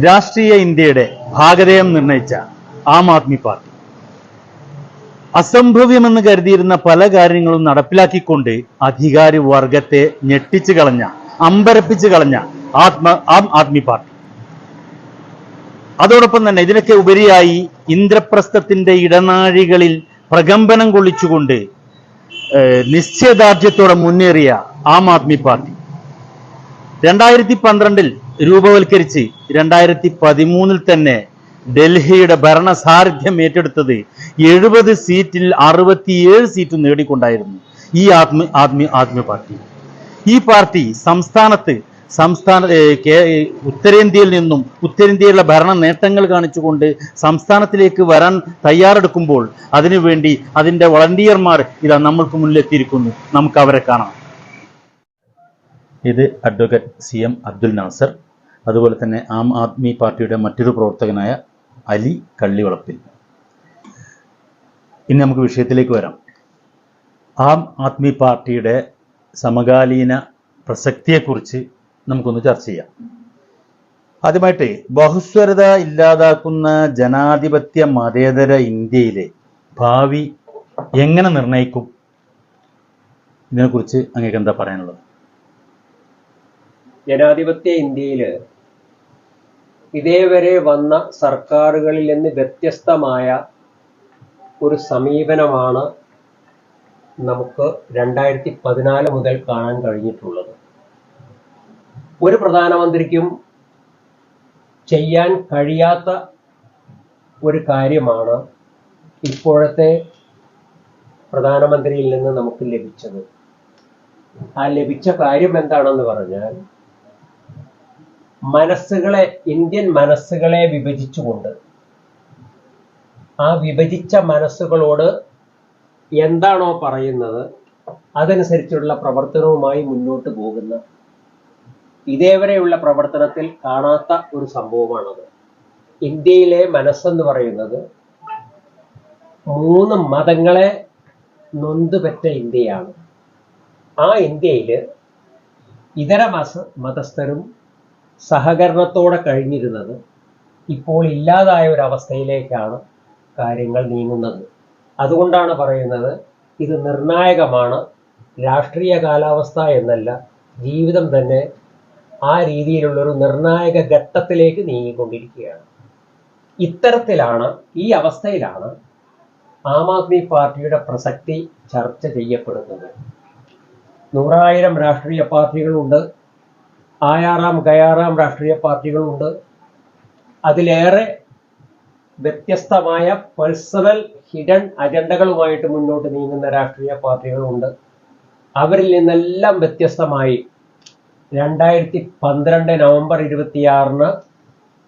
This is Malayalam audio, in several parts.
രാഷ്ട്രീയ ഇന്ത്യയുടെ ഭാഗധേയം നിർണയിച്ച ആം ആദ്മി പാർട്ടി അസംഭവ്യമെന്ന് കരുതിയിരുന്ന പല കാര്യങ്ങളും നടപ്പിലാക്കിക്കൊണ്ട് അധികാരി വർഗത്തെ ഞെട്ടിച്ചു കളഞ്ഞ, അമ്പരപ്പിച്ചു കളഞ്ഞ ആം ആദ്മി പാർട്ടി. അതോടൊപ്പം തന്നെ ഇതിനൊക്കെ ഉപരിയായി ഇന്ദ്രപ്രസ്ഥത്തിന്റെ ഇടനാഴികളിൽ പ്രകമ്പനം കൊള്ളിച്ചുകൊണ്ട് നിശ്ചയദാർഢ്യത്തോടെ മുന്നേറിയ ആം ആദ്മി പാർട്ടി 2012 രൂപവൽക്കരിച്ച് 2013 തന്നെ ഡൽഹിയുടെ ഭരണസാരഥ്യം ഏറ്റെടുത്തത് 70 സീറ്റിൽ 67 സീറ്റ് നേടിക്കൊണ്ടായിരുന്നു ഈ ആദ്മി പാർട്ടി. ഈ പാർട്ടി ഉത്തരേന്ത്യയിൽ നിന്നും ഉത്തരേന്ത്യയിലെ ഭരണ നേട്ടങ്ങൾ കാണിച്ചുകൊണ്ട് സംസ്ഥാനത്തിലേക്ക് വരാൻ തയ്യാറെടുക്കുമ്പോൾ അതിനുവേണ്ടി അതിൻ്റെ വളണ്ടിയർമാർ ഇതാ നമ്മൾക്ക് മുന്നിലെത്തിയിരിക്കുന്നു. നമുക്ക് അവരെ കാണാം. ഇത് അഡ്വക്കേറ്റ് CM അബ്ദുൽ നാസർ, അതുപോലെ തന്നെ ആം ആദ്മി പാർട്ടിയുടെ മറ്റൊരു പ്രവർത്തകനായ അലി കള്ളിവളപ്പിൽ. ഇനി നമുക്ക് വിഷയത്തിലേക്ക് വരാം. ആം ആദ്മി പാർട്ടിയുടെ സമകാലീന പ്രസക്തിയെക്കുറിച്ച് നമുക്കൊന്ന് ചർച്ച ചെയ്യാം. ആദ്യമായിട്ട് ബഹുസ്വരത ഇല്ലാതാക്കുന്ന ജനാധിപത്യ മതേതര ഇന്ത്യയിലെ ഭാവി എങ്ങനെ നിർണയിക്കും? ഇതിനെക്കുറിച്ച് അങ്ങേക്ക് എന്താ പറയാനുള്ളത്? ജനാധിപത്യ ഇന്ത്യയിൽ ഇതേവരെ വന്ന സർക്കാരുകളിൽ നിന്ന് വ്യത്യസ്തമായ ഒരു സമീപനമാണ് നമുക്ക് 2014 മുതൽ കാണാൻ കഴിഞ്ഞിട്ടുള്ളത്. ഒരു പ്രധാനമന്ത്രിക്കും ചെയ്യാൻ കഴിയാത്ത ഒരു കാര്യമാണ് ഇപ്പോഴത്തെ പ്രധാനമന്ത്രിയിൽ നിന്ന് നമുക്ക് ലഭിച്ചത്. ആ ലഭിച്ച കാര്യം എന്താണെന്ന് പറഞ്ഞാൽ, ഇന്ത്യൻ മനസ്സുകളെ വിഭജിച്ചുകൊണ്ട് ആ വിഭജിച്ച മനസ്സുകളോട് എന്താണോ പറയുന്നത് അതനുസരിച്ചുള്ള പ്രവർത്തനവുമായി മുന്നോട്ട് പോകുന്ന, ഇതേവരെയുള്ള പ്രവർത്തനത്തിൽ കാണാത്ത ഒരു സംഭവമാണത്. ഇന്ത്യയിലെ മനസ്സെന്ന് പറയുന്നത് 3 മതങ്ങളെ നൊന്തുപെറ്റ ഇന്ത്യയാണ്. ആ ഇന്ത്യയിൽ ഇതര മതസ്ഥരും സഹകരണത്തോടെ കഴിഞ്ഞിരുന്നത് ഇപ്പോൾ ഇല്ലാതായ ഒരു അവസ്ഥയിലേക്കാണ് കാര്യങ്ങൾ നീങ്ങുന്നത്. അതുകൊണ്ടാണ് പറയുന്നത് ഇത് നിർണായകമാണ്. രാഷ്ട്രീയ കാലാവസ്ഥ എന്നല്ല, ജീവിതം തന്നെ ആ രീതിയിലുള്ളൊരു നിർണായക ഘട്ടത്തിലേക്ക് നീങ്ങിക്കൊണ്ടിരിക്കുകയാണ്. ഈ അവസ്ഥയിലാണ് ആം ആദ്മി പാർട്ടിയുടെ പ്രസക്തി ചർച്ച ചെയ്യപ്പെടുന്നത്. 100,000 രാഷ്ട്രീയ പാർട്ടികളുണ്ട്, ആയാറാം ഗയാറാം രാഷ്ട്രീയ പാർട്ടികളുണ്ട്. അതിലേറെ വ്യത്യസ്തമായ പേഴ്സണൽ ഹിഡൻ അജണ്ടകളുമായിട്ട് മുന്നോട്ട് നീങ്ങുന്ന രാഷ്ട്രീയ പാർട്ടികളുണ്ട്. അവരിൽ നിന്നെല്ലാം വ്യത്യസ്തമായി 2012 നവംബർ 26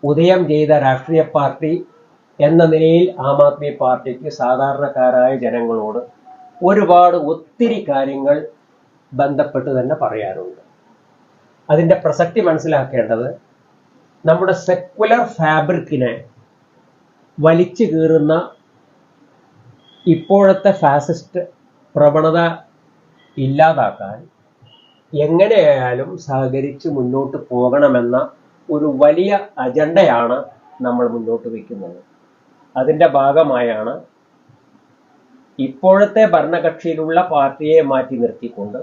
ഉദയം ചെയ്ത രാഷ്ട്രീയ പാർട്ടി എന്ന നിലയിൽ ആം ആദ്മി പാർട്ടിക്ക് സാധാരണക്കാരായ ജനങ്ങളോട് ഒത്തിരി കാര്യങ്ങൾ ബന്ധപ്പെട്ട് തന്നെ പറയാനുണ്ട്. അതിൻ്റെ പ്രസക്തി മനസ്സിലാക്കേണ്ടത്, നമ്മുടെ സെക്കുലർ ഫാബ്രിക്കിനെ വലിച്ചു കീറുന്ന ഇപ്പോഴത്തെ ഫാസിസ്റ്റ് പ്രവണത ഇല്ലാതാക്കാൻ എങ്ങനെയായാലും സഹകരിച്ച് മുന്നോട്ട് പോകണമെന്ന ഒരു വലിയ അജണ്ടയാണ് നമ്മൾ മുന്നോട്ട് വയ്ക്കുന്നത്. അതിൻ്റെ ഭാഗമായാണ് ഇപ്പോഴത്തെ ഭരണകക്ഷിയിലുള്ള പാർട്ടിയെ മാറ്റി നിർത്തിക്കൊണ്ട്,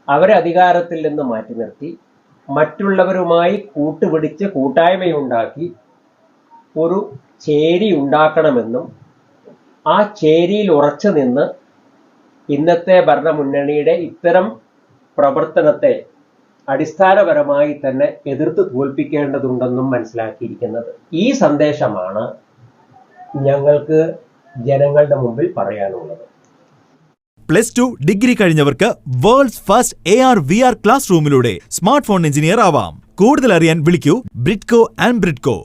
അവരെ അധികാരത്തിൽ നിന്ന് മാറ്റി നിർത്തി മറ്റുള്ളവരുമായി കൂട്ടുപിടിച്ച് കൂട്ടായ്മയുണ്ടാക്കി ഒരു ചേരി ഉണ്ടാക്കണമെന്നും ആ ചേരിയിൽ ഉറച്ചു നിന്ന് ഇന്നത്തെ ഭരണമുന്നണിയുടെ ഇത്തരം പ്രവർത്തനത്തെ അടിസ്ഥാനപരമായി തന്നെ എതിർത്ത് തോൽപ്പിക്കേണ്ടതുണ്ടെന്നും മനസ്സിലാക്കിയിരിക്കുന്നത്. ഈ സന്ദേശമാണ് ഞങ്ങൾക്ക് ജനങ്ങളുടെ മുമ്പിൽ പറയാനുള്ളത്. +2 ഡിഗ്രി കഴിഞ്ഞവർക്ക് വേൾഡ്സ് ഫസ്റ്റ് AR/VR ക്ലാസ് റൂമിലൂടെ സ്മാർട്ട് ഫോൺ എഞ്ചിനീയർ ആവാം. കൂടുതൽ അറിയാൻ വിളിക്കൂ ബ്രിഡ്കോ ആൻഡ് ബ്രിഡ്കോ.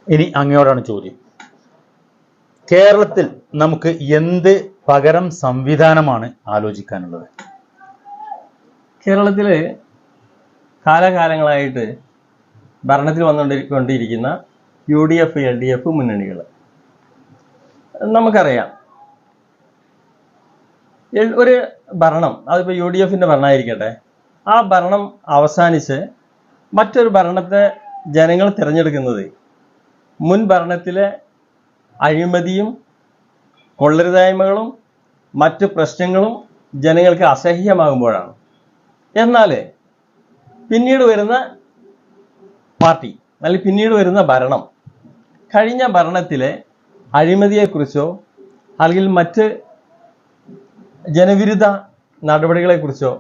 ഇനി അങ്ങയോടാണ് ചോദ്യം. കേരളത്തിൽ നമുക്ക് എന്ത് പകരം സംവിധാനമാണ് ആലോചിക്കാനുള്ളത്? കേരളത്തിൽ കാലകാലങ്ങളായിട്ട് ഭരണത്തിൽ വന്നുകൊണ്ടിരിക്കുന്ന UDF, LDF മുന്നണികൾ നമുക്കറിയാം. ഒരു ഭരണം, അതിപ്പോൾ UDFിൻ്റെ ഭരണമായിരിക്കട്ടെ, ആ ഭരണം അവസാനിച്ച് മറ്റൊരു ഭരണത്തെ ജനങ്ങൾ തിരഞ്ഞെടുക്കുന്നത് മുൻ ഭരണത്തിലെ അഴിമതിയും കൊള്ളരുതായ്മകളും മറ്റ് പ്രശ്നങ്ങളും ജനങ്ങൾക്ക് അസഹ്യമാകുമ്പോഴാണ്. എന്നാൽ പിന്നീട് വരുന്ന പാർട്ടി അല്ലെങ്കിൽ പിന്നീട് വരുന്ന ഭരണം കഴിഞ്ഞ ഭരണത്തിലെ അഴിമതിയെക്കുറിച്ചോ അല്ലെങ്കിൽ മറ്റ് ജനവിരുദ്ധ നടപടികളെക്കുറിച്ചോ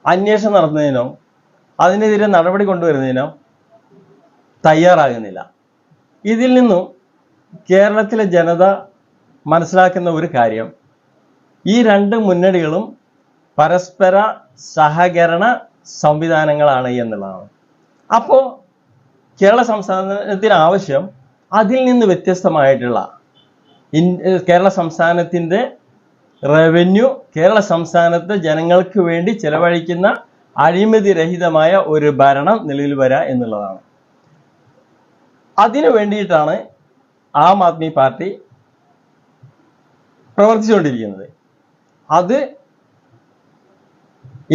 അന്വേഷണം നടത്തുന്നതിനോ അതിനെതിരെ നടപടി കൊണ്ടുവരുന്നതിനോ തയ്യാറാകുന്നില്ല. ഇതിൽ നിന്നും കേരളത്തിലെ ജനത മനസ്സിലാക്കുന്ന ഒരു കാര്യം, ഈ രണ്ട് മുന്നണികളും പരസ്പര സഹകരണ സംവിധാനങ്ങളാണ് എന്നുള്ളതാണ്. അപ്പോൾ കേരള സംസ്ഥാനത്തിന് ആവശ്യം അതിൽ നിന്ന് വ്യത്യസ്തമായിട്ടുള്ള കേരള സംസ്ഥാനത്തിൻ്റെ റവന്യൂ, കേരള സംസ്ഥാനത്ത് ജനങ്ങൾക്ക് വേണ്ടി ചെലവഴിക്കുന്ന അഴിമതി രഹിതമായ ഒരു ഭരണം നിലവിൽ വരിക എന്നുള്ളതാണ്. അതിനു വേണ്ടിയിട്ടാണ് ആം ആദ്മി പാർട്ടി പ്രവർത്തിച്ചുകൊണ്ടിരിക്കുന്നത്. അത്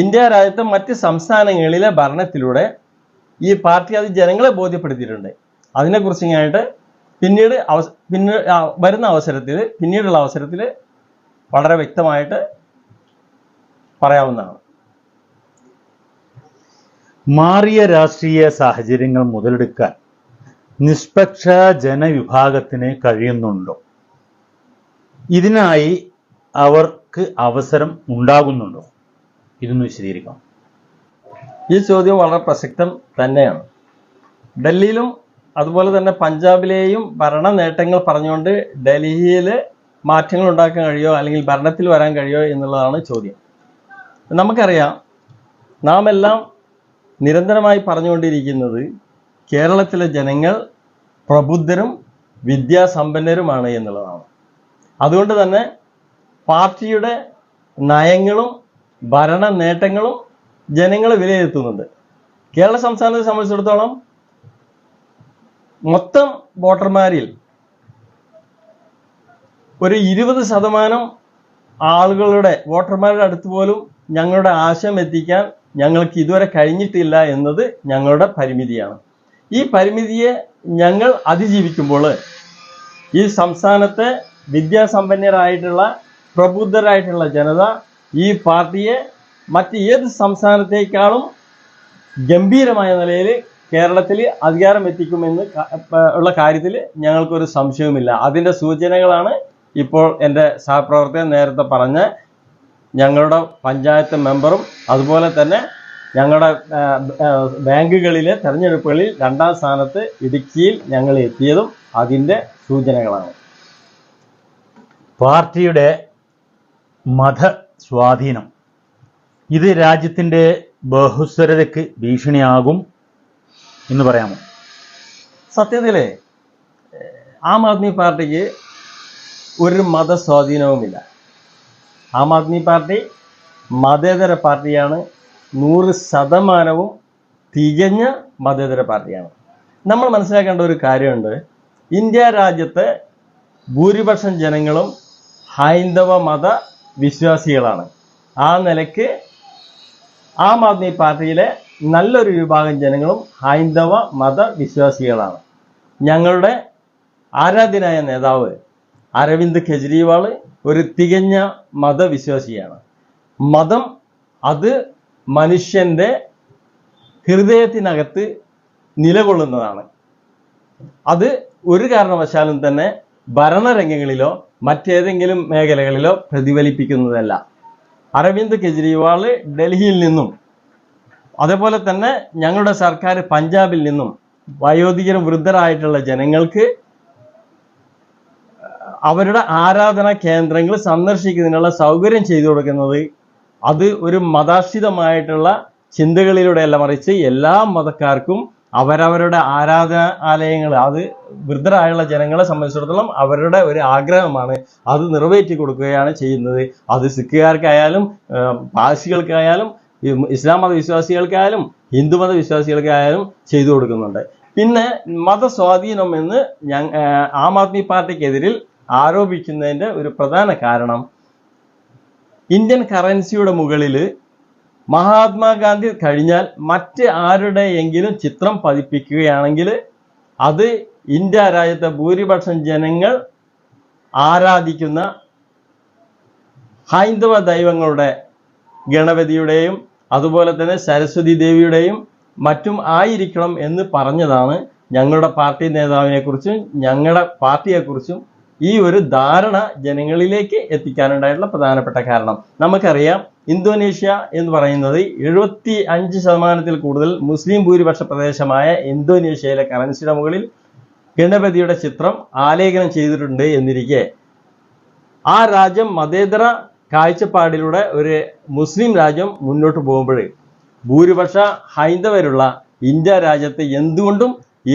ഇന്ത്യ രാജ്യത്തെ മറ്റ് സംസ്ഥാനങ്ങളിലെ ഭരണത്തിലൂടെ ഈ പാർട്ടി അത് ജനങ്ങളെ ബോധ്യപ്പെടുത്തിയിട്ടുണ്ട്. അതിനെക്കുറിച്ച് പിന്നീട് പിന്നീടുള്ള അവസരത്തിൽ വളരെ വ്യക്തമായിട്ട് പറയാവുന്നതാണ്. മാറിയ രാഷ്ട്രീയ സാഹചര്യങ്ങൾ മുതലെടുക്കാൻ നിഷ്പക്ഷ ജനവിഭാഗത്തിന് കഴിയുന്നുണ്ടോ? ഇതിനായി അവർക്ക് അവസരം ഉണ്ടാകുന്നുണ്ടോ? ഇതൊന്ന് വിശദീകരിക്കാം. ഈ ചോദ്യം വളരെ പ്രസക്തം തന്നെയാണ്. ഡൽഹിയിലും അതുപോലെ തന്നെ പഞ്ചാബിലെയും ഭരണ നേട്ടങ്ങൾ പറഞ്ഞുകൊണ്ട് ഡൽഹിയിൽ മാറ്റങ്ങൾ ഉണ്ടാക്കാൻ കഴിയുമോ അല്ലെങ്കിൽ ഭരണത്തിൽ വരാൻ കഴിയുമോ എന്നുള്ളതാണ് ചോദ്യം. നമുക്കറിയാം, നാം എല്ലാം നിരന്തരമായി പറഞ്ഞുകൊണ്ടിരിക്കുന്നത് കേരളത്തിലെ ജനങ്ങൾ പ്രബുദ്ധരും വിദ്യാസമ്പന്നരുമാണ് എന്നുള്ളതാണ്. അതുകൊണ്ട് തന്നെ പാർട്ടിയുടെ നയങ്ങളും ഭരണ നേട്ടങ്ങളും ജനങ്ങൾ വിലയിരുത്തുന്നുണ്ട്. കേരള സംസ്ഥാനത്തെ സംബന്ധിച്ചിടത്തോളം മൊത്തം വോട്ടർമാരിൽ ഒരു 20% ആളുകളുടെ വോട്ടർമാരുടെ അടുത്ത് പോലും ഞങ്ങളുടെ ആശയം എത്തിക്കാൻ ഞങ്ങൾക്ക് ഇതുവരെ കഴിഞ്ഞിട്ടില്ല എന്നത് ഞങ്ങളുടെ പരിമിതിയാണ്. ഈ പരിമിതിയെ ഞങ്ങൾ അതിജീവിക്കുമ്പോൾ ഈ സംസ്ഥാനത്തെ വിദ്യാസമ്പന്നരായിട്ടുള്ള പ്രബുദ്ധരായിട്ടുള്ള ജനത ഈ പാർട്ടിയെ മറ്റ് ഏത് സംസ്ഥാനത്തേക്കാളും ഗംഭീരമായ നിലയിൽ കേരളത്തിൽ അധികാരം എത്തിക്കുമെന്ന് ഉള്ള കാര്യത്തിൽ ഞങ്ങൾക്കൊരു സംശയവുമില്ല. അതിൻ്റെ സൂചനകളാണ് ഇപ്പോൾ എൻ്റെ സഹപ്രവർത്തകൻ നേരത്തെ പറഞ്ഞ ഞങ്ങളുടെ പഞ്ചായത്ത് മെമ്പറും അതുപോലെ തന്നെ ഞങ്ങളുടെ ബാങ്കുകളിലെ തെരഞ്ഞെടുപ്പുകളിൽ 2ാം സ്ഥാനത്ത് ഇടുക്കിയിൽ ഞങ്ങൾ എത്തിയതും അതിൻ്റെ സൂചനകളാണ്. പാർട്ടിയുടെ മതസ്വാധീനം ഇത് രാജ്യത്തിൻ്റെ ബഹുസ്വരതയ്ക്ക് ഭീഷണിയാകും എന്ന് പറയാമോ? സത്യത്തിലെ ആം ആദ്മി പാർട്ടിക്ക് ഒരു മതസ്വാധീനവുമില്ല. ആം ആദ്മി പാർട്ടി മതേതര പാർട്ടിയാണ്. 100% തികഞ്ഞ മതേതര പാർട്ടിയാണ്. നമ്മൾ മനസ്സിലാക്കേണ്ട ഒരു കാര്യമുണ്ട്. ഇന്ത്യ രാജ്യത്തെ ഭൂരിപക്ഷം ജനങ്ങളും ഹൈന്ദവ മത വിശ്വാസികളാണ്. ആ നിലയ്ക്ക് ആം ആദ്മി പാർട്ടിയിലെ നല്ലൊരു വിഭാഗം ജനങ്ങളും ഹൈന്ദവ മത വിശ്വാസികളാണ്. ഞങ്ങളുടെ ആരാധ്യനായ നേതാവ് അരവിന്ദ് കെജ്രിവാൾ ഒരു തികഞ്ഞ മതവിശ്വാസിയാണ്. മതം അത് മനുഷ്യൻ്റെ ഹൃദയത്തിനകത്ത് നിലകൊള്ളുന്നതാണ്. അത് ഒരു കാരണവശാലും തന്നെ ഭരണരംഗങ്ങളിലോ മറ്റേതെങ്കിലും മേഖലകളിലോ പ്രതിഫലിപ്പിക്കുന്നതല്ല. അരവിന്ദ് കെജ്രിവാൾ ഡൽഹിയിൽ നിന്നും അതേപോലെ തന്നെ ഞങ്ങളുടെ സർക്കാർ പഞ്ചാബിൽ നിന്നും വയോധികരും വൃദ്ധരായിട്ടുള്ള ജനങ്ങൾക്ക് അവരുടെ ആരാധനാ കേന്ദ്രങ്ങൾ സന്ദർശിക്കുന്നതിനുള്ള സൗകര്യം ചെയ്തു കൊടുക്കുന്നത് അത് ഒരു മതാശ്രിതമായിട്ടുള്ള ചിന്തകളിലൂടെയല്ല, മറിച്ച് എല്ലാ മതക്കാർക്കും അവരവരുടെ ആരാധനാലയങ്ങൾ, അത് വൃദ്ധരായുള്ള ജനങ്ങളെ സംബന്ധിച്ചിടത്തോളം അവരുടെ ഒരു ആഗ്രഹമാണ്, അത് നിറവേറ്റി കൊടുക്കുകയാണ് ചെയ്യുന്നത്. അത് സിഖുകാർക്കായാലും പാഴ്സികൾക്കായാലും ഇസ്ലാം മതവിശ്വാസികൾക്കായാലും ഹിന്ദു മതവിശ്വാസികൾക്കായാലും ചെയ്തു കൊടുക്കുന്നുണ്ട്. പിന്നെ മതസ്വാധീനം എന്ന് ആം ആദ്മി പാർട്ടിക്കെതിരിൽ ആരോപിക്കുന്നതിൻ്റെ ഒരു പ്രധാന കാരണം ഇന്ത്യൻ കറൻസിയുടെ മുകളിൽ മഹാത്മാഗാന്ധി കഴിഞ്ഞാൽ മറ്റ് ആരുടെയെങ്കിലും ചിത്രം പതിപ്പിക്കുകയാണെങ്കിൽ അത് ഇന്ത്യ രാജ്യത്തെ ഭൂരിപക്ഷം ജനങ്ങൾ ആരാധിക്കുന്ന ഹൈന്ദവ ദൈവങ്ങളുടെ ഗണപതിയുടെയും അതുപോലെ തന്നെ സരസ്വതി ദേവിയുടെയും മറ്റും ആയിരിക്കണം എന്ന് പറഞ്ഞതാണ് ഞങ്ങളുടെ പാർട്ടി നേതാവിനെ കുറിച്ചും ഞങ്ങളുടെ പാർട്ടിയെക്കുറിച്ചും ഈ ഒരു ധാരണ ജനങ്ങളിലേക്ക് എത്തിക്കാനുണ്ടായിട്ടുള്ള പ്രധാനപ്പെട്ട കാരണം. നമുക്കറിയാം, ഇന്തോനേഷ്യ എന്ന് പറയുന്നത് 75% കൂടുതൽ മുസ്ലിം ഭൂരിപക്ഷ പ്രദേശമായ ഇന്തോനേഷ്യയിലെ കറൻസിയുടെ മുകളിൽ ഗണപതിയുടെ ചിത്രം ആലേഖനം ചെയ്തിട്ടുണ്ട് എന്നിരിക്കെ ആ രാജ്യം മതേതര കാഴ്ചപ്പാടിലൂടെ ഒരു മുസ്ലിം രാജ്യം മുന്നോട്ട് പോകുമ്പോൾ ഭൂരിപക്ഷ ഹൈന്ദവരുള്ള ഇന്ത്യ രാജ്യത്ത് എന്തുകൊണ്ടും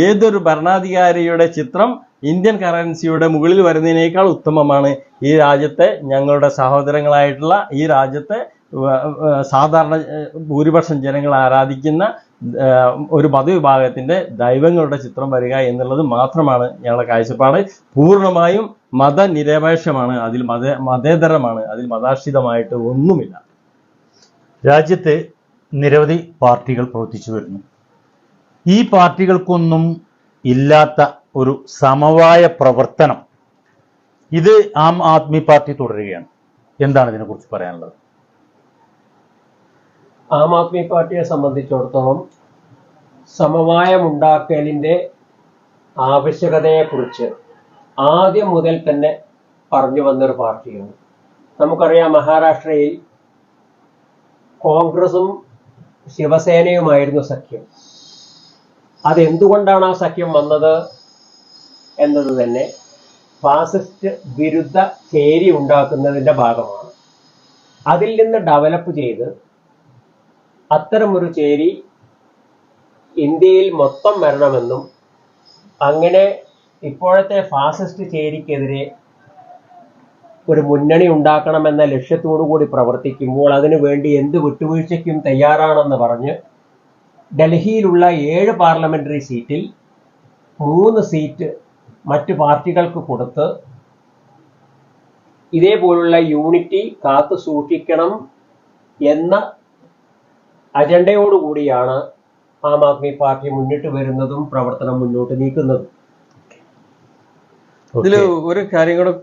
ഏതൊരു ഭരണാധികാരിയുടെ ചിത്രം ഇന്ത്യൻ കറൻസിയുടെ മുകളിൽ വരുന്നതിനേക്കാൾ ഉത്തമമാണ് ഈ രാജ്യത്തെ ഞങ്ങളുടെ സഹോദരങ്ങളായിട്ടുള്ള ഈ രാജ്യത്തെ സാധാരണ ഭൂരിപക്ഷം ജനങ്ങൾ ആരാധിക്കുന്ന ഒരു മതവിഭാഗത്തിന്റെ ദൈവങ്ങളുടെ ചിത്രം വരിക എന്നുള്ളത് മാത്രമാണ് ഞങ്ങളുടെ കാഴ്ചപ്പാട്. പൂർണ്ണമായും മതനിരപേക്ഷമാണ്, അതിൽ മതേതരമാണ്, അതിൽ മതാശ്രിതമായിട്ട് ഒന്നുമില്ല. രാജ്യത്ത് നിരവധി പാർട്ടികൾ പ്രവർത്തിച്ചു വരുന്നു. ഈ പാർട്ടികൾക്കൊന്നും ഇല്ലാത്ത ഒരു സമവായ പ്രവർത്തനം ഇത് ആം ആദ്മി പാർട്ടി തുടരുകയാണ്. എന്താണ് ഇതിനെക്കുറിച്ച് പറയാനുള്ളത്? ആം ആദ്മി പാർട്ടിയെ സംബന്ധിച്ചിടത്തോളം സമവായമുണ്ടാക്കലിൻ്റെ ആവശ്യകതയെക്കുറിച്ച് ആദ്യം മുതൽ തന്നെ പറഞ്ഞു വന്നൊരു പാർട്ടിയാണ്. നമുക്കറിയാം, മഹാരാഷ്ട്രയിൽ കോൺഗ്രസും ശിവസേനയുമായിരുന്നു സഖ്യം. അതെന്തുകൊണ്ടാണ് ആ സഖ്യം വന്നത് എന്നത് തന്നെ ഫാസിസ്റ്റ് വിരുദ്ധ ചേരി ഉണ്ടാക്കുന്നതിൻ്റെ ഭാഗമാണ്. അതിൽ നിന്ന് ഡെവലപ്പ് ചെയ്ത് അത്തരമൊരു ചേരി ഇന്ത്യയിൽ മൊത്തം വരണമെന്നും അങ്ങനെ ഇപ്പോഴത്തെ ഫാസിസ്റ്റ് ചേരിക്കെതിരെ ഒരു മുന്നണി ഉണ്ടാക്കണമെന്ന ലക്ഷ്യത്തോടു കൂടി പ്രവർത്തിക്കുമ്പോൾ അതിനുവേണ്ടി എന്ത് വിട്ടുവീഴ്ചയ്ക്കും തയ്യാറാണെന്ന് പറഞ്ഞ് ഡൽഹിയിലുള്ള 7 പാർലമെന്ററി സീറ്റിൽ 3 സീറ്റ് മറ്റു പാർട്ടികൾക്ക് കൊടുത്ത് ഇതേപോലുള്ള യൂണിറ്റി കാത്തു സൂക്ഷിക്കണം എന്ന അജണ്ടയോടുകൂടിയാണ് ആം ആദ്മി പാർട്ടി മുന്നിട്ട് വരുന്നതും പ്രവർത്തനം മുന്നോട്ട് നീക്കുന്നതും. ഇതിൽ ഒരു കാര്യം കൂടെ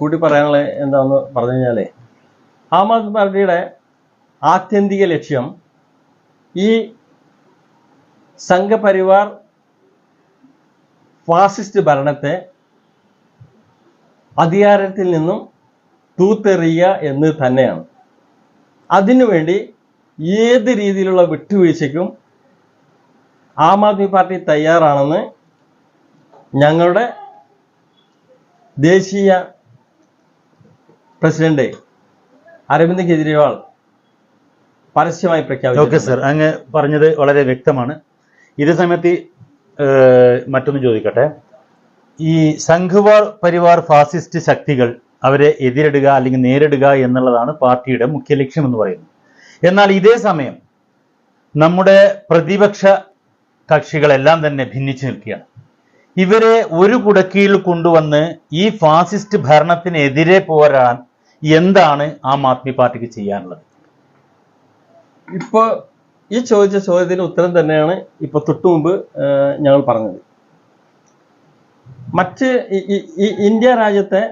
കൂടി പറയാനുള്ള എന്താന്ന് പറഞ്ഞു കഴിഞ്ഞാല്, ആം ആദ്മി പാർട്ടിയുടെ ആത്യന്തിക ലക്ഷ്യം ഈ സംഘപരിവാർ ഫാസിസ്റ്റ് ഭരണത്തെ അധികാരത്തിൽ നിന്നും തൂത്തെറിയുക എന്ന് തന്നെയാണ്. അതിനുവേണ്ടി ഏത് രീതിയിലുള്ള വിട്ടുവീഴ്ചയ്ക്കും ആം ആദ്മി പാർട്ടി തയ്യാറാണെന്ന് ഞങ്ങളുടെ ദേശീയ പ്രസിഡന്റ് അരവിന്ദ് കെജ്രിവാൾ പരസ്യമായി പ്രഖ്യാപിച്ചു. ഓക്കെ സർ, അങ്ങ് പറഞ്ഞത് വളരെ വ്യക്തമാണ്. ഇതേ സമയത്ത് മറ്റൊന്ന് ചോദിക്കട്ടെ. ഈ സംഘപരിവാർ ഫാസിസ്റ്റ് ശക്തികൾ അവരെ എതിരിടുക അല്ലെങ്കിൽ നേരിടുക എന്നുള്ളതാണ് പാർട്ടിയുടെ മുഖ്യ ലക്ഷ്യം എന്ന് പറയുന്നത്. എന്നാൽ ഇതേ സമയം നമ്മുടെ പ്രതിപക്ഷ കക്ഷികളെല്ലാം തന്നെ ഭിന്നിച്ചു നിൽക്കുകയാണ്. ഇവരെ ഒരു കുടക്കീഴിൽ കൊണ്ടുവന്ന് ഈ ഫാസിസ്റ്റ് ഭരണത്തിനെതിരെ പോരാൻ എന്താണ് ആം ആദ്മി പാർട്ടിക്ക് ചെയ്യാനുള്ളത്? ഇപ്പൊ ഈ ചോദിച്ച ചോദ്യത്തിന് ഉത്തരം തന്നെയാണ് ഇപ്പൊ തൊട്ടു മുമ്പ് ഞങ്ങൾ പറഞ്ഞത്. മറ്റ് ഈ ഇന്ത്യ രാജ്യത്തെ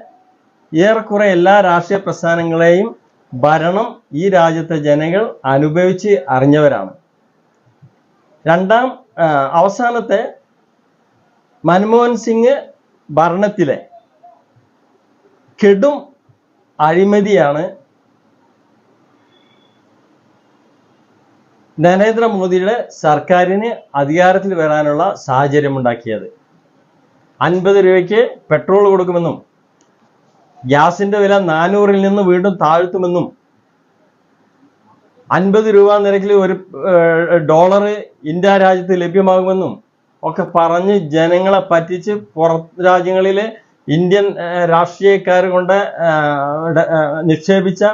ഏറെക്കുറെ എല്ലാ രാഷ്ട്രീയ പ്രസ്ഥാനങ്ങളെയും ഭരണം ഈ രാജ്യത്തെ ജനങ്ങൾ അനുഭവിച്ച് അറിഞ്ഞവരാണ്. അവസാനത്തെ മൻമോഹൻ സിംഗ് ഭരണത്തിലെ കെടും അഴിമതിയാണ് നരേന്ദ്രമോദിയുടെ സർക്കാരിന് അധികാരത്തിൽ വരാനുള്ള സാഹചര്യം ഉണ്ടാക്കിയത്. 50 രൂപയ്ക്ക് പെട്രോൾ കൊടുക്കുമെന്നും ഗ്യാസിന്റെ വില 400-ൽ നിന്ന് വീണ്ടും താഴ്ത്തുമെന്നും 50 രൂപ നിരക്കിൽ ഒരു ഡോളർ ഇന്ത്യ രാജ്യത്ത് ലഭ്യമാകുമെന്നും ഒക്കെ പറഞ്ഞ് ജനങ്ങളെ പറ്റിച്ച് പുറത്ത് രാജ്യങ്ങളിലെ ഇന്ത്യൻ രാഷ്ട്രീയക്കാർ കൊണ്ട് നിക്ഷേപിച്ച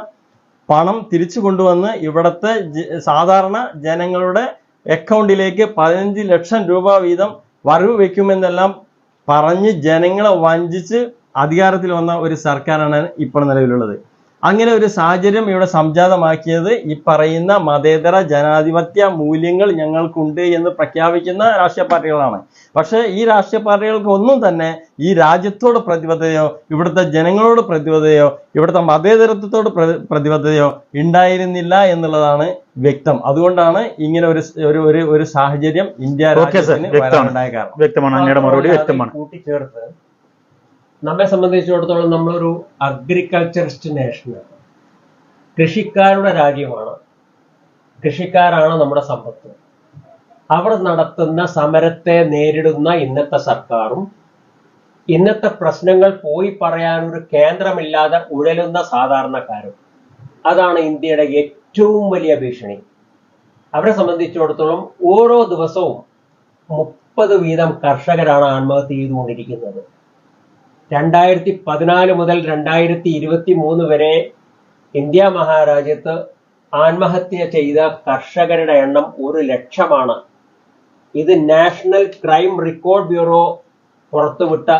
പണം തിരിച്ചു കൊണ്ടുവന്ന് ഇവിടുത്തെ സാധാരണ ജനങ്ങളുടെ അക്കൗണ്ടിലേക്ക് 15 ലക്ഷം രൂപ വീതം വരവ് വയ്ക്കുമെന്നെല്ലാം പറഞ്ഞ് ജനങ്ങളെ വഞ്ചിച്ച് അധികാരത്തിൽ വന്ന ഒരു സർക്കാരാണ് ഇപ്പോൾ നിലവിലുള്ളത്. അങ്ങനെ ഒരു സാഹചര്യം ഇവിടെ സംജാതമാക്കിയത് ഈ പറയുന്ന മതേതര ജനാധിപത്യ മൂല്യങ്ങൾ ഞങ്ങൾക്കുണ്ട് എന്ന് പ്രഖ്യാപിക്കുന്ന രാഷ്ട്രീയ പാർട്ടികളാണ്. പക്ഷേ ഈ രാഷ്ട്രീയ പാർട്ടികൾക്ക് ഒന്നും തന്നെ ഈ രാജ്യത്തോട് പ്രതിബദ്ധതയോ ഇവിടുത്തെ ജനങ്ങളോട് പ്രതിബദ്ധതയോ ഇവിടുത്തെ മതേതരത്വത്തോട് പ്രതിബദ്ധതയോ ഉണ്ടായിരുന്നില്ല എന്നുള്ളതാണ് വ്യക്തം. അതുകൊണ്ടാണ് ഇങ്ങനെ ഒരു സാഹചര്യം ഇന്ത്യ രാജ്യത്തിന് വരാനുണ്ടായ കാരണം. വ്യക്തമാണ്, അങ്ങയുടെ മറുപടി വ്യക്തമാണ്. കൂട്ടിച്ചേർത്ത് നമ്മെ സംബന്ധിച്ചിടത്തോളം നമ്മളൊരു അഗ്രികൾച്ചറിസ്റ്റ് നേഷനാണ്. കൃഷിക്കാരുടെ രാജ്യമാണ്. കൃഷിക്കാരാണ് നമ്മുടെ സമ്പത്ത്. അവർ നടത്തുന്ന സമരത്തെ നേരിടുന്ന ഇന്നത്തെ സർക്കാരും ഇന്നത്തെ പ്രശ്നങ്ങൾ പോയി പറയാനൊരു കേന്ദ്രമില്ലാതെ ഉഴലുന്ന സാധാരണക്കാരും, അതാണ് ഇന്ത്യയുടെ ഏറ്റവും വലിയ ഭീഷണി. അവരെ സംബന്ധിച്ചിടത്തോളം ഓരോ ദിവസവും 30 വീതം കർഷകരാണ് ആത്മഹത്യ ചെയ്തുകൊണ്ടിരിക്കുന്നത്. 2014 മുതൽ 2023 വരെ ഇന്ത്യ മഹാരാജ്യത്ത് ആത്മഹത്യ ചെയ്ത കർഷകരുടെ എണ്ണം 1,00,000. ഇത് നാഷണൽ ക്രൈം റെക്കോർഡ് ബ്യൂറോ പുറത്തുവിട്ട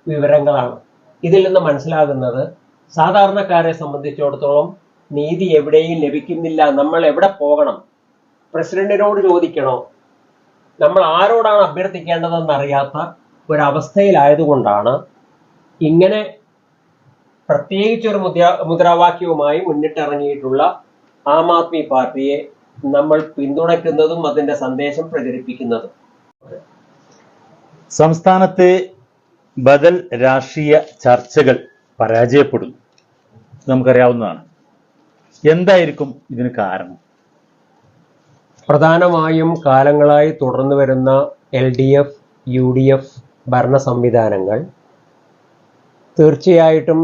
വിവരങ്ങളാണ്. ഇതിൽ നിന്ന് മനസ്സിലാകുന്നത് സാധാരണക്കാരെ സംബന്ധിച്ചിടത്തോളം നീതി എവിടെയും ലഭിക്കുന്നില്ല. നമ്മൾ എവിടെ പോകണം? പ്രസിഡന്റിനോട് ചോദിക്കണോ? നമ്മൾ ആരോടാണ് അഭ്യർത്ഥിക്കേണ്ടതെന്നറിയാത്ത ഒരവസ്ഥയിലായതുകൊണ്ടാണ് ഇങ്ങനെ പ്രത്യേകിച്ചൊരു മുദ്രാവാക്യവുമായി മുന്നിട്ടിറങ്ങിയിട്ടുള്ള ആം ആദ്മി പാർട്ടിയെ നമ്മൾ പിന്തുണയ്ക്കുന്നതും അതിന്റെ സന്ദേശം പ്രചരിപ്പിക്കുന്നതും. സംസ്ഥാനത്തെ ബദൽ രാഷ്ട്രീയ ചർച്ചകൾ പരാജയപ്പെടുന്നു, നമുക്കറിയാവുന്നതാണ്. എന്തായിരിക്കും ഇതിന് കാരണം? പ്രധാനമായും കാലങ്ങളായി തുടർന്നു വരുന്ന LDF, UDF ഭരണ സംവിധാനങ്ങൾ തീർച്ചയായിട്ടും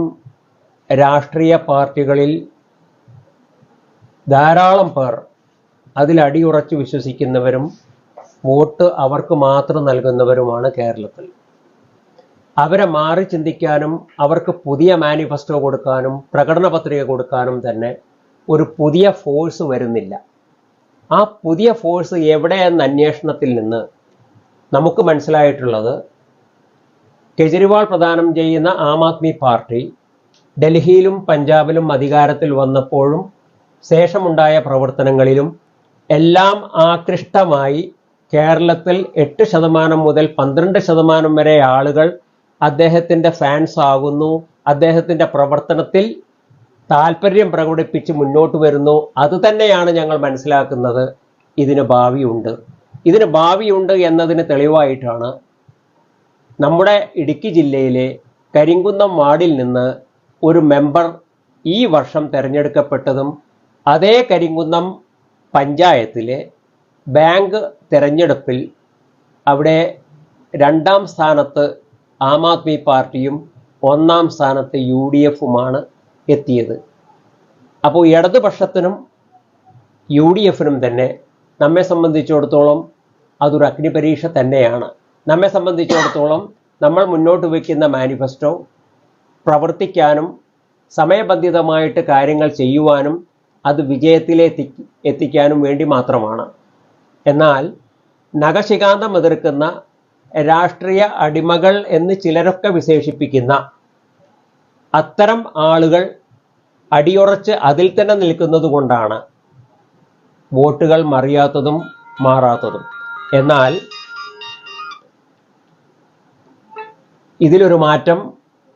രാഷ്ട്രീയ പാർട്ടികളിൽ ധാരാളം പേർ അതിൽ അടിയുറച്ച് വിശ്വസിക്കുന്നവരും വോട്ട് അവർക്ക് മാത്രം നൽകുന്നവരുമാണ് കേരളത്തിൽ. അവരെ മാറി ചിന്തിക്കാനും അവർക്ക് പുതിയ മാനിഫെസ്റ്റോ കൊടുക്കാനും പ്രകടന പത്രിക കൊടുക്കാനും തന്നെ ഒരു പുതിയ ഫോഴ്സ് വരുന്നില്ല. ആ പുതിയ ഫോഴ്സ് എവിടെയെന്ന അന്വേഷണത്തിൽ നിന്ന് നമുക്ക് മനസ്സിലായിട്ടുള്ളത്, കെജ്രിവാൾ പ്രദാനം ചെയ്യുന്ന ആം ആദ്മി പാർട്ടി ഡൽഹിയിലും പഞ്ചാബിലും അധികാരത്തിൽ വന്നപ്പോഴും ശേഷമുണ്ടായ പ്രവർത്തനങ്ങളിലും എല്ലാം ആകൃഷ്ടമായി കേരളത്തിൽ 8% മുതൽ 12% വരെ ആളുകൾ അദ്ദേഹത്തിൻ്റെ ഫാൻസ് ആകുന്നു, അദ്ദേഹത്തിൻ്റെ പ്രവർത്തനത്തിൽ താല്പര്യം പ്രകടിപ്പിച്ച് മുന്നോട്ട് വരുന്നു. അത് തന്നെയാണ് ഞങ്ങൾ മനസ്സിലാക്കുന്നത് ഇതിന് ഭാവിയുണ്ട്. ഇതിന് ഭാവിയുണ്ട് എന്നതിന് തെളിവായിട്ടാണ് നമ്മുടെ ഇടുക്കി ജില്ലയിലെ കരിങ്കുന്നം വാർഡിൽ നിന്ന് ഒരു മെമ്പർ ഈ വർഷം തിരഞ്ഞെടുക്കപ്പെട്ടതും അതേ കരിങ്കുന്നം പഞ്ചായത്തിലെ ബാങ്ക് തിരഞ്ഞെടുപ്പിൽ അവിടെ 2ാം സ്ഥാനത്ത് ആം ആദ്മി പാർട്ടിയും 1ാം സ്ഥാനത്ത് UDFുമാണ് എത്തിയത്. അപ്പോൾ ഇടതുപക്ഷത്തിനും UDFിനും തന്നെ നമ്മെ സംബന്ധിച്ചിടത്തോളം അതൊരു അഗ്നിപരീക്ഷ തന്നെയാണ്. നമ്മെ സംബന്ധിച്ചിടത്തോളം നമ്മൾ മുന്നോട്ട് വയ്ക്കുന്ന മാനിഫെസ്റ്റോ പ്രവർത്തിക്കാനും സമയബന്ധിതമായിട്ട് കാര്യങ്ങൾ ചെയ്യുവാനും അത് എത്തിക്കാനും വേണ്ടി മാത്രമാണ്. എന്നാൽ നഖശികാന്തം എതിർക്കുന്ന രാഷ്ട്രീയ അടിമകൾ എന്ന് ചിലരൊക്കെ വിശേഷിപ്പിക്കുന്ന അത്തരം ആളുകൾ അടിയുറച്ച് അതിൽ തന്നെ നിൽക്കുന്നത് കൊണ്ടാണ് വോട്ടുകൾ മറിയാത്തതും മാറാത്തതും. എന്നാൽ ഇതിലൊരു മാറ്റം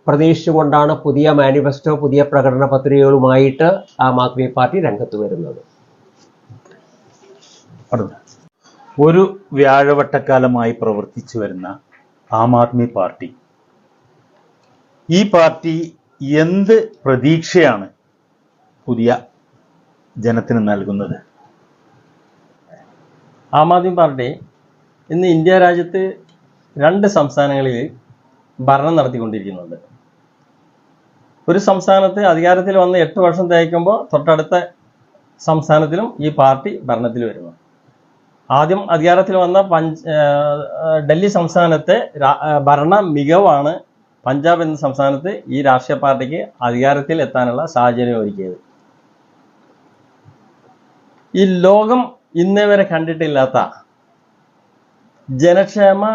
പ്രതീക്ഷിച്ചുകൊണ്ടാണ് പുതിയ മാനിഫെസ്റ്റോ, പുതിയ പ്രകടന പത്രികകളുമായിട്ട് ആം ആദ്മി പാർട്ടി രംഗത്ത് വരുന്നത്. ഒരു വ്യാഴവട്ടക്കാലമായി പ്രവർത്തിച്ചു വരുന്ന ആം ആദ്മി പാർട്ടി, ഈ പാർട്ടി എന്ത് പ്രതീക്ഷയാണ് പുതിയ ജനത്തിന് നൽകുന്നത്? ആം ആദ്മി പാർട്ടി ഇന്ന് ഇന്ത്യ രാജ്യത്ത് 2 സംസ്ഥാനങ്ങളിൽ ഭരണം നടത്തിക്കൊണ്ടിരിക്കുന്നുണ്ട്. ഒരു സംസ്ഥാനത്ത് അധികാരത്തിൽ വന്ന് 8 വർഷം തികയ്ക്കുമ്പോൾ തൊട്ടടുത്ത സംസ്ഥാനത്തിലും ഈ പാർട്ടി ഭരണത്തിൽ വരുന്നു. ആദ്യം അധികാരത്തിൽ വന്ന ഡൽഹി സംസ്ഥാനത്തെ ഭരണ മികവാണ് പഞ്ചാബ് എന്ന സംസ്ഥാനത്ത് ഈ രാഷ്ട്രീയ പാർട്ടിക്ക് അധികാരത്തിൽ എത്താനുള്ള സാഹചര്യം ഒരുക്കിയത്. ഈ ലോകം ഇന്നേ വരെ കണ്ടിട്ടില്ലാത്ത ജനക്ഷേമ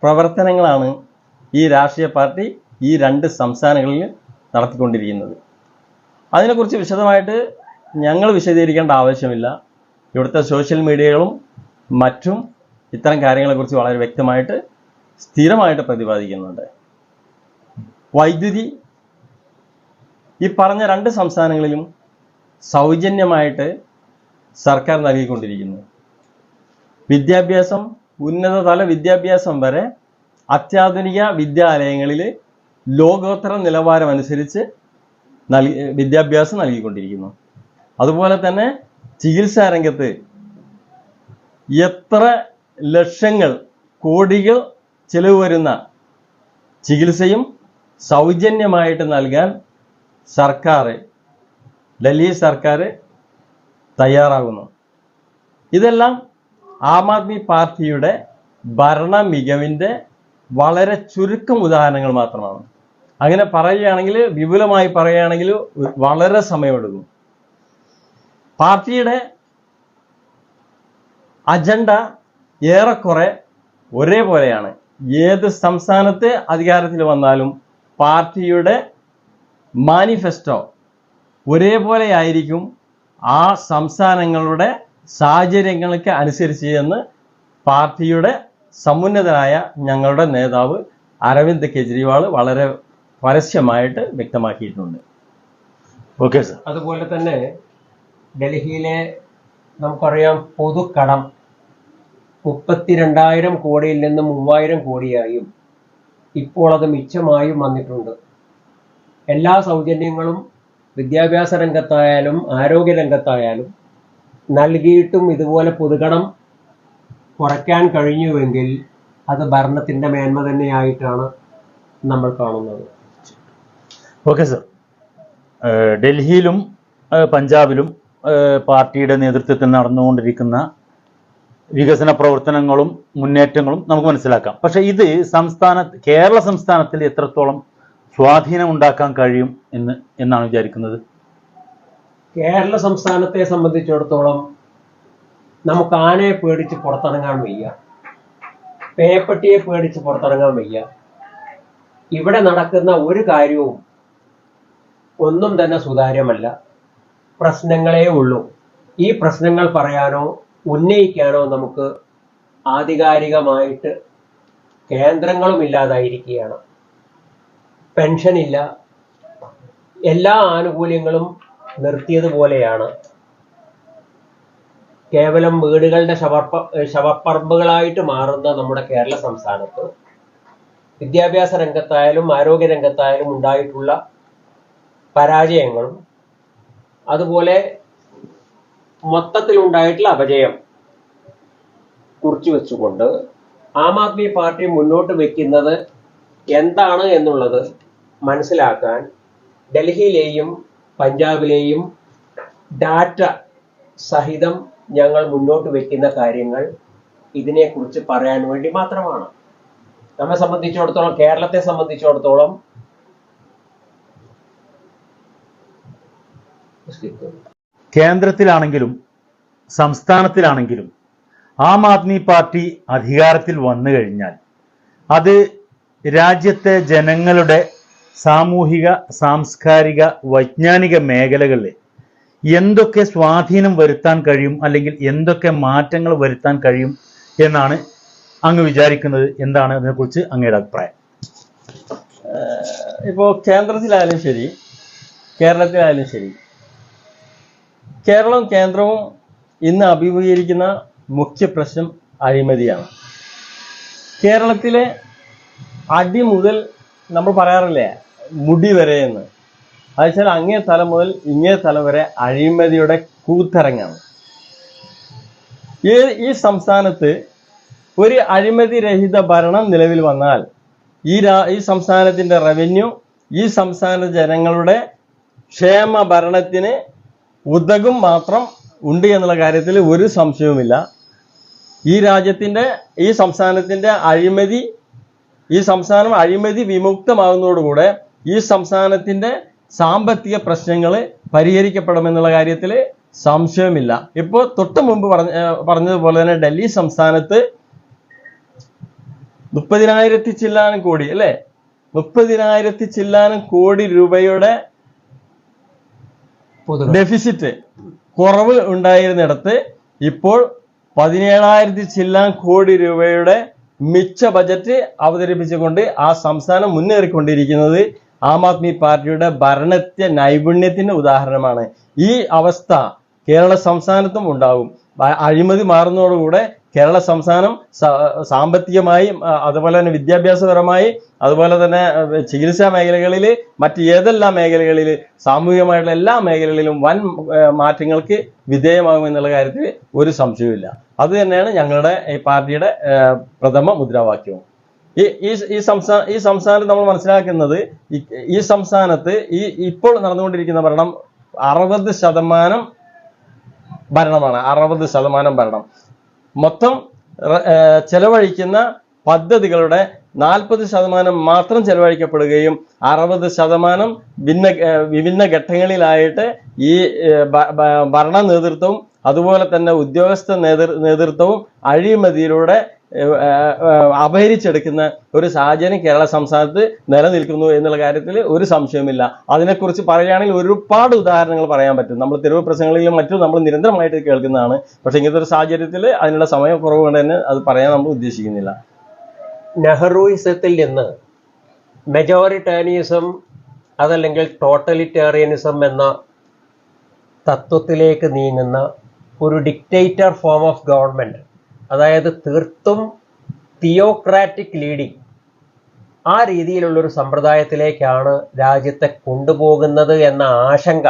പ്രവർത്തനങ്ങളാണ് ഈ രാഷ്ട്രീയ പാർട്ടി ഈ 2 സംസ്ഥാനങ്ങളിൽ നടത്തിക്കൊണ്ടിരിക്കുന്നത്. അതിനെക്കുറിച്ച് വിശദമായിട്ട് ഞങ്ങൾ വിശദീകരിക്കേണ്ട ആവശ്യമില്ല. ഇവിടുത്തെ സോഷ്യൽ മീഡിയകളും മറ്റും ഇത്തരം കാര്യങ്ങളെക്കുറിച്ച് വളരെ വ്യക്തമായിട്ട് സ്ഥിരമായിട്ട് പ്രതിപാദിക്കുന്നുണ്ട്. വൈദ്യുതി ഈ പറഞ്ഞ 2 സംസ്ഥാനങ്ങളിലും സൗജന്യമായിട്ട് സർക്കാർ നൽകിക്കൊണ്ടിരിക്കുന്നു. വിദ്യാഭ്യാസം, ഉന്നതതല വിദ്യാഭ്യാസം വരെ അത്യാധുനിക വിദ്യാലയങ്ങളിൽ ലോകോത്തര നിലവാരമനുസരിച്ച് വിദ്യാഭ്യാസം നൽകിക്കൊണ്ടിരിക്കുന്നു. അതുപോലെ തന്നെ ചികിത്സാ രംഗത്ത് എത്ര ലക്ഷങ്ങൾ കോടികൾ ചെലവ് വരുന്ന ചികിത്സയും സൗജന്യമായിട്ട് നൽകാൻ ഡൽഹി സർക്കാർ തയ്യാറാകുന്നു. ഇതെല്ലാം ആം ആദ്മി പാർട്ടിയുടെ ഭരണ മികവിൻ്റെ വളരെ ചുരുക്കം ഉദാഹരണങ്ങൾ മാത്രമാണ്. അങ്ങനെ പറയുകയാണെങ്കിൽ, വിപുലമായി പറയുകയാണെങ്കിൽ വളരെ സമയമെടുക്കും. പാർട്ടിയുടെ അജണ്ട ഏറെക്കുറെ ഒരേപോലെയാണ്. ഏത് സംസ്ഥാനത്ത് അധികാരത്തിൽ വന്നാലും പാർട്ടിയുടെ മാനിഫെസ്റ്റോ ഒരേപോലെ ആയിരിക്കും, ആ സംസ്ഥാനങ്ങളുടെ സാഹചര്യങ്ങൾക്ക് അനുസരിച്ച് എന്ന് പാർട്ടിയുടെ സമുന്നതനായ ഞങ്ങളുടെ നേതാവ് അരവിന്ദ് കെജ്രിവാൾ വളരെ പരസ്യമായിട്ട് വ്യക്തമാക്കിയിട്ടുണ്ട്. Okay sir. അതുപോലെ തന്നെ ഡൽഹിയിലെ നമുക്കറിയാം പൊതുക്കടം 32,000 കോടിയിൽ നിന്ന് 3,000 കോടിയായും ഇപ്പോൾ അത് മിച്ചമായും വന്നിട്ടുണ്ട്. എല്ലാ സൗജന്യങ്ങളും വിദ്യാഭ്യാസ രംഗത്തായാലും ആരോഗ്യ രംഗത്തായാലും നൽകിയിട്ടും ഇതുപോലെ പൊതുകടം കുറയ്ക്കാൻ കഴിഞ്ഞുവെങ്കിൽ അത് ഭരണത്തിൻ്റെ മേന്മ തന്നെയായിട്ടാണ് നമ്മൾ കാണുന്നത്. Okay sir. ഡൽഹിയിലും പഞ്ചാബിലും പാർട്ടിയുടെ നേതൃത്വത്തിൽ നടന്നുകൊണ്ടിരിക്കുന്ന വികസന പ്രവർത്തനങ്ങളും മുന്നേറ്റങ്ങളും നമുക്ക് മനസ്സിലാക്കാം. പക്ഷെ ഇത് കേരള സംസ്ഥാനത്തിൽ എത്രത്തോളം സ്വാധീനം ഉണ്ടാക്കാൻ കഴിയും എന്നാണ് വിചാരിക്കുന്നത്? കേരള സംസ്ഥാനത്തെ സംബന്ധിച്ചിടത്തോളം നമുക്ക് ആനയെ പേടിച്ച് പുറത്തിറങ്ങാൻ വയ്യ, പേപ്പട്ടിയെ പേടിച്ച് പുറത്തിറങ്ങാൻ വയ്യ. ഇവിടെ നടക്കുന്ന ഒരു കാര്യവും ഒന്നും തന്നെ സുതാര്യമല്ല. പ്രശ്നങ്ങളേ ഉള്ളൂ. ഈ പ്രശ്നങ്ങൾ പറയാനോ ഉന്നയിക്കാനോ നമുക്ക് ആധികാരികമായിട്ട് കേന്ദ്രങ്ങളും ഇല്ലാതായിരിക്കുകയാണ്. പെൻഷനില്ല, എല്ലാ ആനുകൂല്യങ്ങളും നിർത്തിയതുപോലെയാണ്. കേവലം വീടുകളുടെ ശവപ്പറമ്പുകളായിട്ട് മാറുന്ന നമ്മുടെ കേരള സംസ്ഥാനത്ത് വിദ്യാഭ്യാസ രംഗത്തായാലും ആരോഗ്യ രംഗത്തായാലും ഉണ്ടായിട്ടുള്ള പരാജയങ്ങളും അതുപോലെ മൊത്തത്തിലുണ്ടായിട്ടുള്ള അപജയം കുറിച്ചു വെച്ചുകൊണ്ട് ആം ആദ്മി പാർട്ടി മുന്നോട്ട് വെക്കുന്നത് എന്താണ് എന്നുള്ളത് മനസ്സിലാക്കാൻ ഡൽഹിയിലെയും പഞ്ചാബിലെയും ഡാറ്റ സഹിതം ഞങ്ങൾ മുന്നോട്ട് വെക്കുന്ന കാര്യങ്ങൾ ഇതിനെക്കുറിച്ച് പറയാൻ വേണ്ടി മാത്രമാണ്. നമ്മെ സംബന്ധിച്ചിടത്തോളം, കേരളത്തെ സംബന്ധിച്ചിടത്തോളം കേന്ദ്രത്തിലാണെങ്കിലും സംസ്ഥാനത്തിലാണെങ്കിലും ആം ആദ്മി പാർട്ടി അധികാരത്തിൽ വന്നു കഴിഞ്ഞാൽ അത് രാജ്യത്തെ ജനങ്ങളുടെ സാമൂഹിക, സാംസ്കാരിക, വൈജ്ഞാനിക മേഖലകളിൽ എന്തൊക്കെ സ്വാധീനം വരുത്താൻ കഴിയും, അല്ലെങ്കിൽ എന്തൊക്കെ മാറ്റങ്ങൾ വരുത്താൻ കഴിയും എന്നാണ് അങ്ങ് വിചാരിക്കുന്നത്? എന്താണ് അതിനെക്കുറിച്ച് അങ്ങയുടെ അഭിപ്രായം? ഇപ്പോൾ കേന്ദ്രത്തിലായാലും ശരി, കേരളത്തിലായാലും ശരി, കേന്ദ്രവും ഇന്ന് അഭിമുഖീകരിക്കുന്ന മുഖ്യ പ്രശ്നം അഴിമതിയാണ്. കേരളത്തിലെ അടി മുതൽ നമ്മൾ പറയാറില്ലേ മുടി വരെ എന്ന്, അതുവെച്ചാൽ അങ്ങേ തലം മുതൽ ഇങ്ങേ തലം വരെ അഴിമതിയുടെ കൂത്തരങ്ങാണ്. ഈ സംസ്ഥാനത്ത് ഒരു അഴിമതി രഹിത ഭരണം നിലവിൽ വന്നാൽ ഈ സംസ്ഥാനത്തിൻ്റെ റവന്യൂ, ഈ സംസ്ഥാന ജനങ്ങളുടെ ക്ഷേമ ഭരണത്തിന് ഉതകും മാത്രം ഉണ്ട് എന്നുള്ള കാര്യത്തിൽ ഒരു സംശയവുമില്ല. ഈ സംസ്ഥാനത്തിൻ്റെ അഴിമതി വിമുക്തമാകുന്നതോടുകൂടെ ഈ സംസ്ഥാനത്തിൻ്റെ സാമ്പത്തിക പ്രശ്നങ്ങൾ പരിഹരിക്കപ്പെടുമെന്നുള്ള കാര്യത്തിൽ സംശയമില്ല. ഇപ്പോൾ തൊട്ട് മുമ്പ് പറഞ്ഞതുപോലെ തന്നെ ഡൽഹി സംസ്ഥാനത്ത് 30,000 ചില്ലാനം കോടി അല്ലേ, 30,000 ചില്ലാനം കോടി രൂപയുടെ ഡെഫിസിറ്റ് കുറവ് ഉണ്ടായിരുന്നിടത്ത് ഇപ്പോൾ 17,000 ചില്ലാൻ കോടി രൂപയുടെ മിച്ച ബജറ്റ് അവതരിപ്പിച്ചുകൊണ്ട് ആ സംസ്ഥാനം മുന്നേറിക്കൊണ്ടിരിക്കുന്നത് ആം ആദ്മി പാർട്ടിയുടെ ഭരണത്തെ നൈപുണ്യത്തിന് ഉദാഹരണമാണ്. ഈ അവസ്ഥ കേരള സംസ്ഥാനത്തും ഉണ്ടാകും. അഴിമതി മാറുന്നതോടുകൂടെ കേരള സംസ്ഥാനം സാമ്പത്തികമായും അതുപോലെ തന്നെ വിദ്യാഭ്യാസപരമായി അതുപോലെ തന്നെ ചികിത്സാ മേഖലകളിൽ മറ്റ് ഏതെല്ലാം മേഖലകളിൽ സാമൂഹികമായിട്ടുള്ള എല്ലാ മേഖലകളിലും വൻ മാറ്റങ്ങൾക്ക് വിധേയമാകുമെന്നുള്ള കാര്യത്തിൽ ഒരു സംശയവുമില്ല. അത് തന്നെയാണ് ഞങ്ങളുടെ ഈ പാർട്ടിയുടെ പ്രഥമ മുദ്രാവാക്യവും. ഈ സംസ്ഥാനത്ത് നമ്മൾ മനസ്സിലാക്കുന്നത് ഈ സംസ്ഥാനത്ത് ഇപ്പോൾ നടന്നുകൊണ്ടിരിക്കുന്ന ഭരണം 60% ഭരണമാണ്. 60% ഭരണം. മൊത്തം ചെലവഴിക്കുന്ന പദ്ധതികളുടെ 40% മാത്രം ചെലവഴിക്കപ്പെടുകയും 60% വിഭിന്ന ഘട്ടങ്ങളിലായിട്ട് ഈ ഭരണ നേതൃത്വവും അതുപോലെ തന്നെ ഉദ്യോഗസ്ഥ നേതൃത്വവും അഴിമതിയിലൂടെ അപഹരിച്ചെടുക്കുന്ന ഒരു സാഹചര്യം കേരള സംസ്ഥാനത്ത് നിലനിൽക്കുന്നു എന്നുള്ള കാര്യത്തിൽ ഒരു സംശയവുമില്ല. അതിനെക്കുറിച്ച് പറയുകയാണെങ്കിൽ ഒരുപാട് ഉദാഹരണങ്ങൾ പറയാൻ പറ്റും. നമ്മൾ തെരുവ് പ്രസംഗങ്ങളിലും മറ്റും നമ്മൾ നിരന്തരമായിട്ട് കേൾക്കുന്നതാണ്. പക്ഷെ ഇങ്ങനത്തെ ഒരു സാഹചര്യത്തിൽ അതിനുള്ള സമയം കുറവ് കൊണ്ട് തന്നെ അത് പറയാൻ നമ്മൾ ഉദ്ദേശിക്കുന്നില്ല. നെഹ്റുയിസത്തിൽ നിന്ന് മെജോറിറ്റേറിയനിസം അതല്ലെങ്കിൽ ടോട്ടലിറ്റേറിയനിസം എന്ന തത്വത്തിലേക്ക് നീങ്ങുന്ന ഒരു ഡിക്റ്റേറ്റർ ഫോം ഓഫ് ഗവൺമെന്റ്, അതായത് തീർത്തും തിയോക്രാറ്റിക് ലീഡിംഗ്, ആ രീതിയിലുള്ളൊരു സമ്പ്രദായത്തിലേക്കാണ് രാജ്യത്തെ കൊണ്ടുപോകുന്നത് എന്ന ആശങ്ക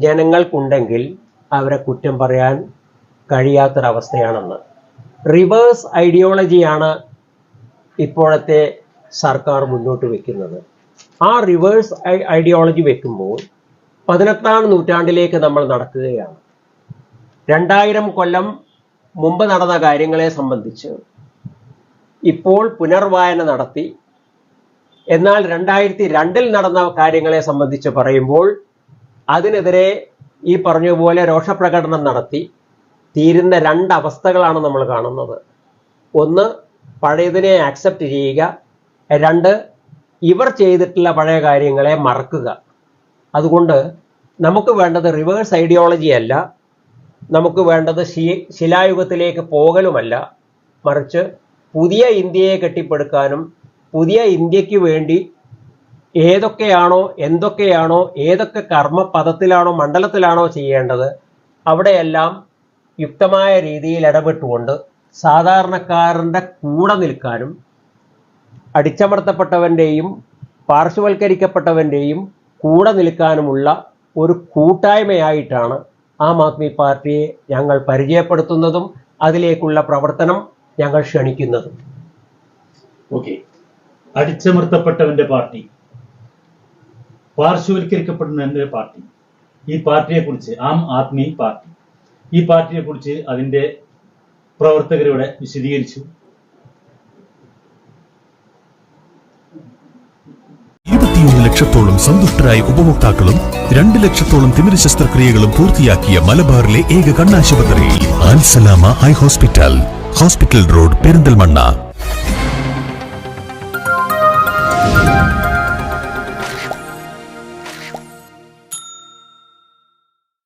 ജനങ്ങൾക്കുണ്ടെങ്കിൽ അവരെ കുറ്റം പറയാൻ കഴിയാത്തൊരവസ്ഥയാണെന്ന്. റിവേഴ്സ് ഐഡിയോളജിയാണ് ഇപ്പോഴത്തെ സർക്കാർ മുന്നോട്ട് വെക്കുന്നത്. ആ റിവേഴ്സ് ഐഡിയോളജി വെക്കുമ്പോൾ 18ാം നൂറ്റാണ്ടിലേക്ക് നമ്മൾ നടക്കുകയാണ്. 2000 കൊല്ലം മുമ്പ് നടന്ന കാര്യങ്ങളെ സംബന്ധിച്ച് ഇപ്പോൾ പുനർവായന നടത്തി. എന്നാൽ 2002 നടന്ന കാര്യങ്ങളെ സംബന്ധിച്ച് പറയുമ്പോൾ അതിനെതിരെ ഈ പറഞ്ഞതുപോലെ രോഷപ്രകടനം നടത്തി തീരുന്ന 2 അവസ്ഥകളാണ് നമ്മൾ കാണുന്നത്. ഒന്ന്, പഴയതിനെ ആക്സെപ്റ്റ് ചെയ്യുക. 2, ഇവർ ചെയ്തിട്ടുള്ള പഴയ കാര്യങ്ങളെ മറക്കുക. അതുകൊണ്ട് നമുക്ക് വേണ്ടത് റിവേഴ്സ് ഐഡിയോളജി അല്ല, നമുക്ക് വേണ്ടത് ശിലായുഗത്തിലേക്ക് പോകലുമല്ല, മറിച്ച് പുതിയ ഇന്ത്യയെ കെട്ടിപ്പടുക്കാനും പുതിയ ഇന്ത്യക്ക് വേണ്ടി ഏതൊക്കെയാണോ എന്തൊക്കെയാണോ ഏതൊക്കെ കർമ്മപദത്തിലാണോ മണ്ഡലത്തിലാണോ ചെയ്യേണ്ടത് അവിടെയെല്ലാം യുക്തമായ രീതിയിൽ ഇടപെട്ടുകൊണ്ട് സാധാരണക്കാരൻ്റെ കൂടെ നിൽക്കാനും അടിച്ചമർത്തപ്പെട്ടവൻ്റെയും പാർശ്വവൽക്കരിക്കപ്പെട്ടവൻ്റെയും കൂടെ നിൽക്കാനുമുള്ള ഒരു കൂട്ടായ്മയായിട്ടാണ് ആം ആദ്മി പാർട്ടിയെ ഞങ്ങൾ പരിചയപ്പെടുത്തുന്നതും അതിലേക്കുള്ള പ്രവർത്തനം ഞങ്ങൾ ക്ഷണിക്കുന്നതും. ഓക്കെ, അടിച്ചമർത്തപ്പെട്ടവന്റെ പാർട്ടി, പാർശ്വവൽക്കരിക്കപ്പെടുന്നതിന്റെ പാർട്ടി, ഈ പാർട്ടിയെ കുറിച്ച് ആം ആദ്മി പാർട്ടി, ഈ പാർട്ടിയെ കുറിച്ച് അതിന്റെ പ്രവർത്തകരോടെ വിശദീകരിച്ചു. 21 ലക്ഷത്തോളം സന്തുഷ്ടരായ ഉപഭോക്താക്കളും 2 ലക്ഷത്തോളം തിമിര ശസ്ത്രക്രിയകളും പൂർത്തിയാക്കിയ മലബാറിലെ ഏക കണ്ണാശുപത്രി Al Salama high hospital, hospital road, Perinthalmanna.